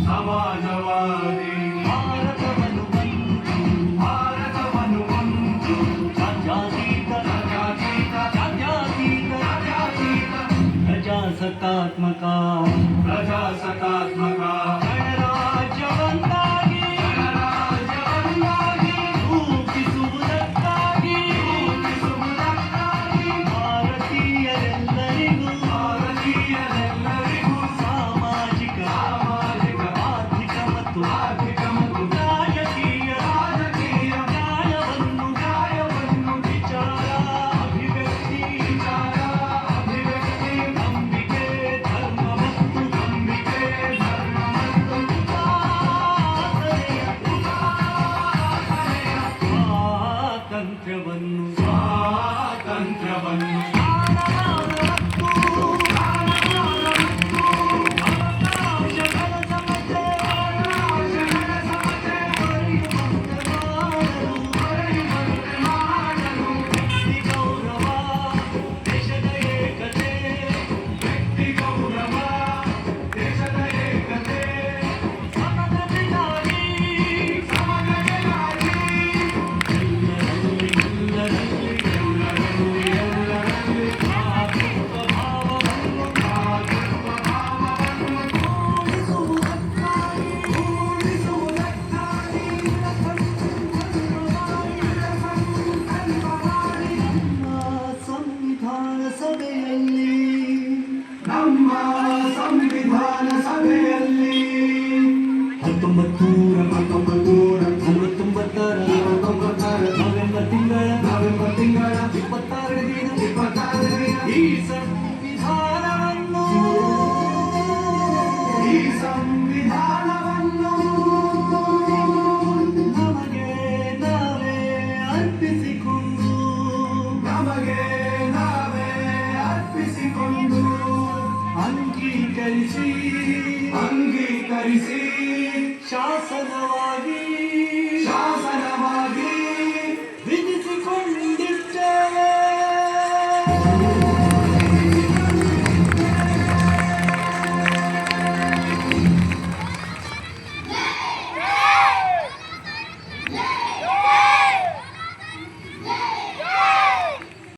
ಸಮಾಜವಾದಿ ಭಾರತವನ್ನು ಒಂದು ಜಾತ್ಯತೀತ ಪ್ರಜಾಸತ್ತಾತ್ಮಕ ಗಣರಾಜ್ಯವನ್ನಾಗಿ ರೂಪಿಸುವುದಕ್ಕಾಗಿ ಭಾರತೀಯರೆಲ್ಲರಿಗೂ ಸಾಮಾಜಿಕ ಆರ್ಥಿಕ ಮತ್ತು ರಾಜಕೀಯ ನ್ಯಾಯವನ್ನು ವಿಚಾರ ಅಭಿವ್ಯಕ್ತಿ ನಂಬಿಕೆ ಧರ್ಮ ಮತ್ತು ಸ್ವಾತಂತ್ರ್ಯವನ್ನು ನಮ್ಮ ಸಂವಿಧಾನ ಸಭೆಯಲ್ಲಿ 1949 ನವೆಂಬರ್ ತಿಂಗಳ 26ನೇ ದಿನ ಈ ಸಂವಿಧಾನವನ್ನು ನಮಗೆ ನಾವೇ ಅರ್ಪಿಸಿಕೊಂಡು ಅಂಗೀಕರಿಸಿ ಶಾಸನವಾಗಿ ವಿಧಿಸಿಕೊಂಡಿದ್ದೇವೆ.